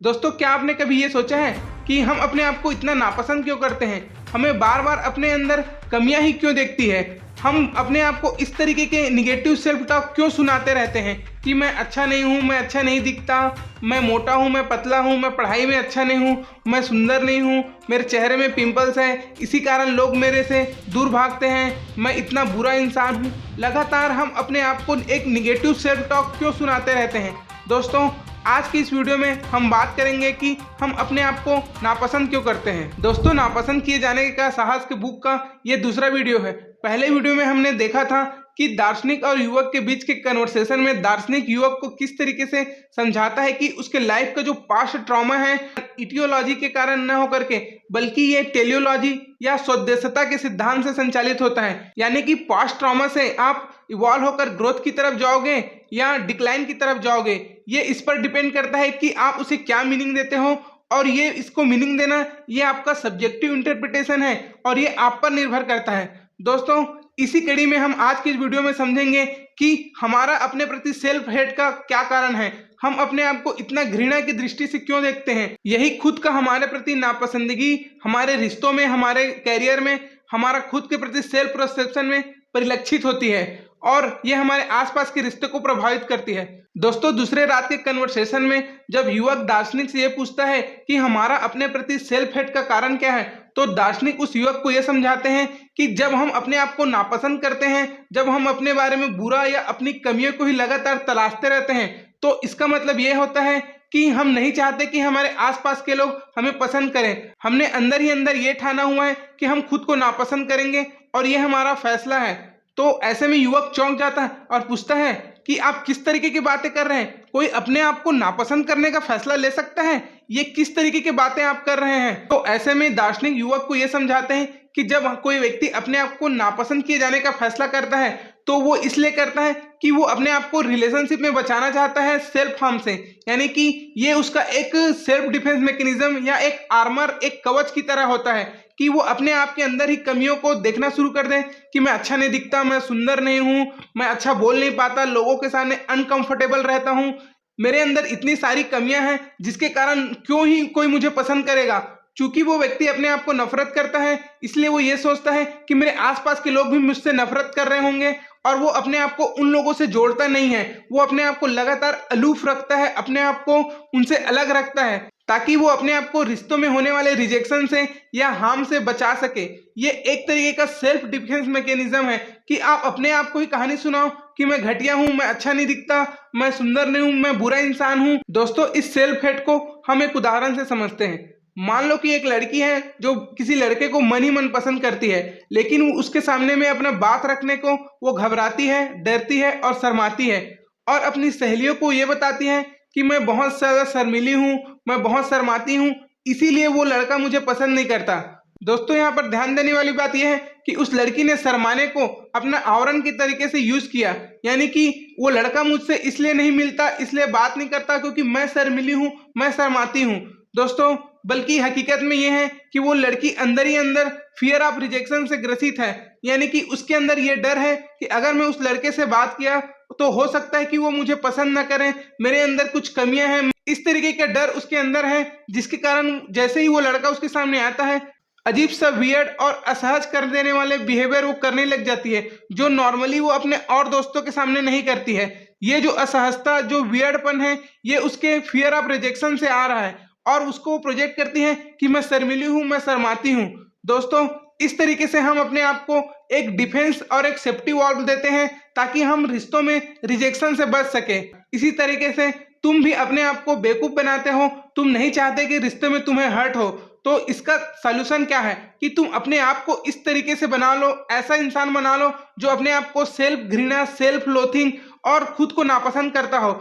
दोस्तों, क्या आपने कभी ये सोचा है कि हम अपने आप को इतना नापसंद क्यों करते हैं? हमें बार बार अपने अंदर कमियां ही क्यों देखती है? हम अपने आप को इस तरीके के निगेटिव सेल्फ टॉक क्यों सुनाते रहते हैं कि मैं अच्छा नहीं हूँ, मैं अच्छा नहीं दिखता, मैं मोटा हूँ, मैं पतला हूँ, मैं पढ़ाई में अच्छा नहीं हूँ, मैं सुंदर नहीं हूँ, मेरे चेहरे में पिंपल्स हैं, इसी कारण लोग मेरे से दूर भागते हैं, मैं इतना बुरा इंसान हूँ। लगातार हम अपने आप को एक निगेटिव सेल्फ टॉक क्यों सुनाते रहते हैं? दोस्तों, आज की इस वीडियो में हम बात करेंगे कि हम अपने आप को नापसंद क्यों करते हैं। दोस्तों, नापसंद किए जाने का साहस के बुक का ये दूसरा वीडियो है। पहले वीडियो में हमने देखा था कि दार्शनिक और युवक के बीच के कन्वर्सेशन में दार्शनिक युवक को किस तरीके से समझाता है कि उसके लाइफ का जो पास्ट ट्रॉमा है इटियोलॉजी के कारण न होकर के बल्कि ये टेलियोलॉजी या स्वदेशता के सिद्धांत से संचालित होता है। यानी कि पास्ट ट्रॉमा से आप इवॉल्व होकर ग्रोथ की तरफ जाओगे या डिक्लाइन की तरफ जाओगे, ये इस पर डिपेंड करता है कि आप उसे क्या मीनिंग देते हो। और ये इसको मीनिंग देना ये आपका सब्जेक्टिव इंटरप्रिटेशन है और ये आप पर निर्भर करता है। दोस्तों, इसी कड़ी में हम आज की इस वीडियो में समझेंगे कि हमारा अपने प्रति सेल्फ हेट का क्या कारण है, हम अपने आप को इतना घृणा की दृष्टि से क्यों देखते हैं। यही खुद का हमारे प्रति नापसंदगी हमारे रिश्तों में, हमारे कैरियर में, हमारा खुद के प्रति सेल्फ परसेप्शन में परिलक्षित होती है और ये हमारे आसपास के रिश्ते को प्रभावित करती है। दोस्तों, दूसरे रात के कन्वर्सेशन में जब युवक दार्शनिक से ये पूछता है कि हमारा अपने प्रति सेल्फ हेट का कारण क्या है, तो दार्शनिक उस युवक को यह समझाते हैं कि जब हम अपने आप को नापसंद करते हैं, जब हम अपने बारे में बुरा या अपनी कमियों को ही लगातार तलाशते रहते हैं, तो इसका मतलब ये होता है कि हम नहीं चाहते कि हमारे आसपास के लोग हमें पसंद करें। हमने अंदर ही अंदर ये ठाना हुआ है कि हम खुद को नापसंद करेंगे और ये हमारा फैसला है। तो ऐसे में युवक चौंक जाता है और पूछता है कि आप किस तरीके की बातें कर रहे हैं? कोई अपने आप को नापसंद करने का फैसला ले सकता है? ये किस तरीके की बातें आप कर रहे हैं? तो ऐसे में दार्शनिक युवक को यह समझाते हैं कि जब कोई व्यक्ति अपने आप को नापसंद किए जाने का फैसला करता है तो वो इसलिए करता है कि वो अपने आप को रिलेशनशिप में बचाना चाहता है सेल्फ हार्म से। यानी कि ये उसका एक सेल्फ डिफेंस मैकेनिज्म या एक आर्मर, एक कवच की तरह होता है कि वो अपने आप के अंदर ही कमियों को देखना शुरू कर दे कि मैं अच्छा नहीं दिखता, मैं सुंदर नहीं हूँ, मैं अच्छा बोल नहीं पाता, लोगों के सामने अनकंफर्टेबल रहता हूँ, मेरे अंदर इतनी सारी कमियां हैं जिसके कारण क्यों ही कोई मुझे पसंद करेगा। चूंकि वो व्यक्ति अपने आप को नफरत करता है इसलिए वो ये सोचता है कि मेरे आसपास के लोग भी मुझसे नफरत कर रहे होंगे और वो अपने आप को उन लोगों से जोड़ता नहीं है। वो अपने आप को लगातार अलूफ रखता है, अपने आप को उनसे अलग रखता है ताकि वो अपने आप को रिश्तों में होने वाले रिजेक्शन से या हार्म से बचा सके। ये एक तरीके का सेल्फ डिफेंस मैकेनिज्म है कि आप अपने आप को ही कहानी सुनाओ कि मैं घटिया हूं, मैं अच्छा नहीं दिखता, मैं सुंदर नहीं हूं, मैं बुरा इंसान हूं। दोस्तों, इस सेल्फ हेट को हम एक उदाहरण से समझते हैं। मान लो कि एक लड़की है जो किसी लड़के को मन ही मन पसंद करती है, लेकिन वो उसके सामने में अपना बात रखने को वो घबराती है, डरती है और शर्माती है और अपनी सहेलियों को ये बताती है कि मैं बहुत ज्यादा शर्मीली हूँ, मैं बहुत शर्माती हूँ, इसीलिए वो लड़का मुझे पसंद नहीं करता। दोस्तों, यहाँ पर ध्यान देने वाली बात यह है कि उस लड़की ने शर्माने को अपना आवरण की तरीके से यूज किया। यानी कि वो लड़का मुझसे इसलिए नहीं मिलता, इसलिए बात नहीं करता क्योंकि मैं शर्मिली हूँ, मैं शर्माती हूँ। दोस्तों, बल्कि हकीकत में यह है कि वो लड़की अंदर ही अंदर फियर ऑफ रिजेक्शन से ग्रसित है। यानी कि उसके अंदर ये डर है कि अगर मैं उस लड़के से बात किया तो हो सकता है कि वो मुझे पसंद न करें, मेरे अंदर कुछ कमियां हैं। इस तरीके का डर उसके अंदर है जिसके कारण जैसे ही वो लड़का उसके सामने आता है अजीब सा वियर्ड और असहज कर देने वाले बिहेवियर वो करने लग जाती है जो नॉर्मली वो अपने और दोस्तों के सामने नहीं करती है। ये जो असहजता, जो वियर्डपन है, ये उसके फियर ऑफ रिजेक्शन से आ रहा है और उसको प्रोजेक्ट करती है कि मैं शर्मिली हूं, मैं शर्माती हूं। दोस्तों, इस तरीके से हम अपने आप को एक डिफेंस और एक सेफ्टी वॉल्व देते हैं ताकि हम रिश्तों में रिजेक्शन से बच सके। इसी तरीके से तुम भी अपने आप को बेवकूफ बनाते हो, तुम नहीं चाहते कि रिश्ते में तुम्हें हर्ट हो। तो इसका सॉल्यूशन क्या है कि तुम अपने आप को इस तरीके से बना लो, ऐसा इंसान बना लो जो अपने आप को सेल्फ घृणा, सेल्फ लोथिंग और खुद को नापसंद करता हो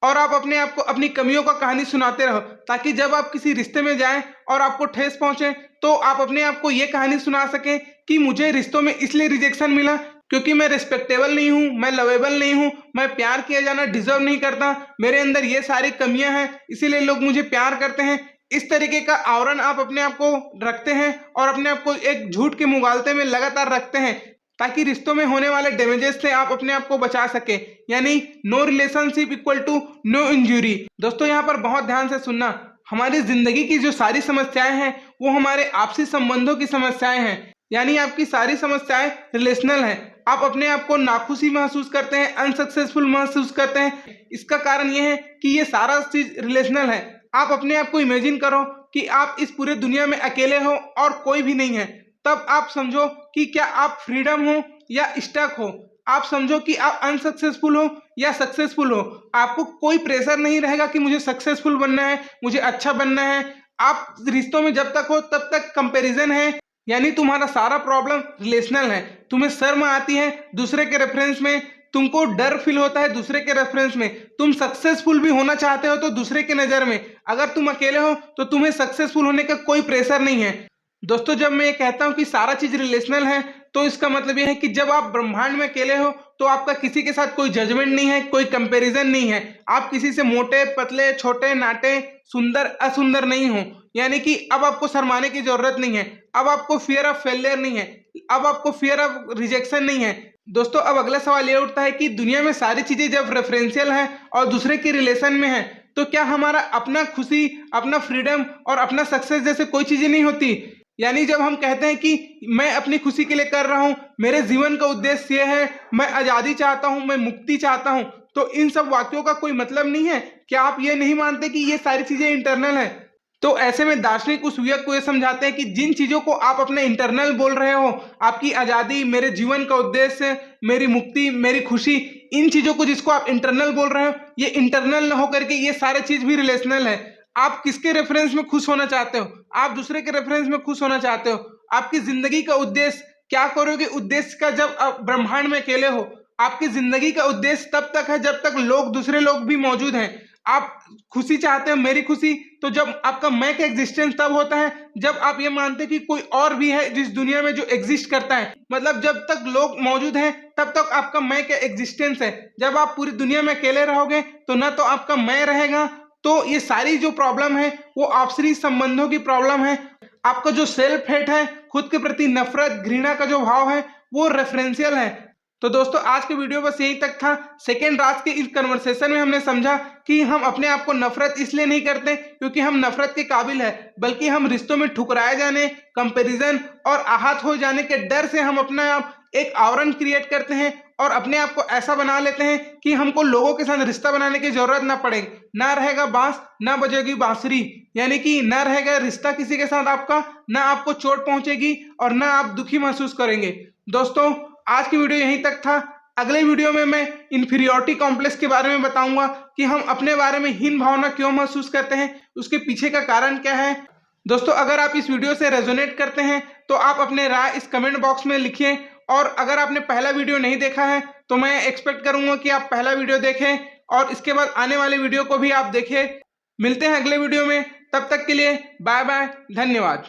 और आप अपने आप को अपनी कमियों का कहानी सुनाते रहो ताकि जब आप किसी रिश्ते में जाएं और आपको ठेस पहुंचे तो आप अपने आप को ये कहानी सुना सकें कि मुझे रिश्तों में इसलिए रिजेक्शन मिला क्योंकि मैं रिस्पेक्टेबल नहीं हूं, मैं लवेबल नहीं हूं, मैं प्यार किया जाना डिजर्व नहीं करता, मेरे अंदर ये सारी कमियां हैं, इसीलिए लोग मुझे प्यार करते हैं। इस तरीके का आवरण आप अपने आप को रखते हैं और अपने आप को एक झूठ के मुगालते में लगातार रखते हैं ताकि रिश्तों में होने वाले डैमेजेस से आप अपने आप को बचा सके। यानी no relationship equal to no injury. दोस्तों, यहाँ पर बहुत ध्यान से सुनना, हमारी जिंदगी की जो सारी समस्याएं हैं वो हमारे आपसी संबंधों की समस्याएं हैं। यानी आपकी सारी समस्याएं रिलेशनल हैं। आप अपने आप को नाखुशी महसूस करते हैं, अनसक्सेसफुल महसूस करते हैं, इसका कारण ये है कि ये सारा चीज रिलेशनल है। आप अपने आप को इमेजिन करो कि आप इस पूरे दुनिया में अकेले हो और कोई भी नहीं है, तब आप समझो कि क्या आप फ्रीडम हो या स्टक हो। आप समझो कि आप अनसक्सेसफुल हो या सक्सेसफुल हो। आपको कोई प्रेशर नहीं रहेगा कि मुझे सक्सेसफुल बनना है, मुझे अच्छा बनना है। आप रिश्तों में जब तक हो तब तक कंपैरिजन है, यानी तुम्हारा सारा प्रॉब्लम रिलेशनल है। तुम्हें शर्म आती है दूसरे के रेफरेंस में, तुमको डर फील होता है दूसरे के रेफरेंस में, तुम सक्सेसफुल भी होना चाहते हो तो दूसरे के नज़र में। अगर तुम अकेले हो तो तुम्हें सक्सेसफुल होने का कोई प्रेशर नहीं है। दोस्तों, जब मैं ये कहता हूँ कि सारा चीज रिलेशनल है तो इसका मतलब ये है कि जब आप ब्रह्मांड में अकेले हो तो आपका किसी के साथ कोई जजमेंट नहीं है, कोई कंपैरिजन नहीं है। आप किसी से मोटे पतले छोटे नाटे सुंदर असुंदर नहीं हो। यानी कि अब आपको शर्माने की जरूरत नहीं है, अब आपको फियर ऑफ फेलियर नहीं है, अब आपको फियर ऑफ रिजेक्शन नहीं है। दोस्तों, अब अगला सवाल ये उठता है कि दुनिया में सारी चीजें जब रेफरेंशियल है और दूसरे के रिलेशन में है तो क्या हमारा अपना खुशी, अपना फ्रीडम और अपना सक्सेस जैसे कोई चीजें नहीं होती? यानी जब हम कहते हैं कि मैं अपनी खुशी के लिए कर रहा हूं, मेरे जीवन का उद्देश्य ये है, मैं आजादी चाहता हूं, मैं मुक्ति चाहता हूं, तो इन सब वाक्यों का कोई मतलब नहीं है? क्या आप ये नहीं मानते कि ये सारी चीजें इंटरनल है? तो ऐसे में दार्शनिक उस युवक को ये समझाते हैं कि जिन चीजों को आप अपने इंटरनल बोल रहे हो, आपकी आजादी, मेरे जीवन का उद्देश्य, मेरी मुक्ति, मेरी खुशी, इन चीजों को जिसको आप इंटरनल बोल रहे हो, ये इंटरनल न होकर के ये सारे चीज भी रिलेशनल है। आप किसके रेफरेंस में खुश होना चाहते हो? आप दूसरे के रेफरेंस में खुश होना चाहते हो? आपकी जिंदगी का उद्देश्य क्या करोगे उद्देश्य का जब आप ब्रह्मांड में अकेले हो? आपकी जिंदगी का उद्देश्य तब तक है जब तक दूसरे लोग भी मौजूद हैं। आप खुशी चाहते हो, मेरी खुशी, तो जब आपका मैं का एग्जिस्टेंस तब होता है जब आप ये मानते हैं कि कोई और भी है जिस दुनिया में जो एग्जिस्ट करता है। मतलब जब तक लोग मौजूद हैं तब तक आपका मैं का एग्जिस्टेंस है। जब आप पूरी दुनिया में अकेले रहोगे तो ना तो आपका मैं रहेगा। तो ये सारी जो प्रॉब्लम है वो आपसी संबंधों की प्रॉब्लम है। आपका जो सेल्फ हेट है, खुद के प्रति नफरत घृणा का जो भाव है, वो रेफरेंशियल है। तो दोस्तों, आज के वीडियो बस यहीं तक था। सेकेंड राज के इस कन्वर्सेशन में हमने समझा कि हम अपने आप को नफरत इसलिए नहीं करते क्योंकि हम नफरत के काबिल है, बल्कि हम रिश्तों में ठुकराए जाने, कंपैरिजन और आहत हो जाने के डर से हम अपना आप एक आवरण क्रिएट करते हैं और अपने आप को ऐसा बना लेते हैं कि हमको लोगों के साथ रिश्ता बनाने की जरूरत ना पड़े। ना रहेगा बांस, ना बजेगी बांसुरी, यानी कि ना रहेगा रिश्ता किसी के साथ आपका, ना आपको चोट पहुंचेगी और ना आप दुखी महसूस करेंगे। दोस्तों, आज की वीडियो यहीं तक था। अगले वीडियो में मैं इंफीरियरिटी कॉम्प्लेक्स के बारे में बताऊंगा कि हम अपने बारे में हीन भावना क्यों महसूस करते हैं, उसके पीछे का कारण क्या है। दोस्तों, अगर आप इस वीडियो से रेजोनेट करते हैं तो आप अपने राय इस कमेंट बॉक्स में लिखिए, और अगर आपने पहला वीडियो नहीं देखा है तो मैं एक्सपेक्ट करूंगा कि आप पहला वीडियो देखें और इसके बाद आने वाले वीडियो को भी आप देखें। मिलते हैं अगले वीडियो में, तब तक के लिए बाय बाय, धन्यवाद।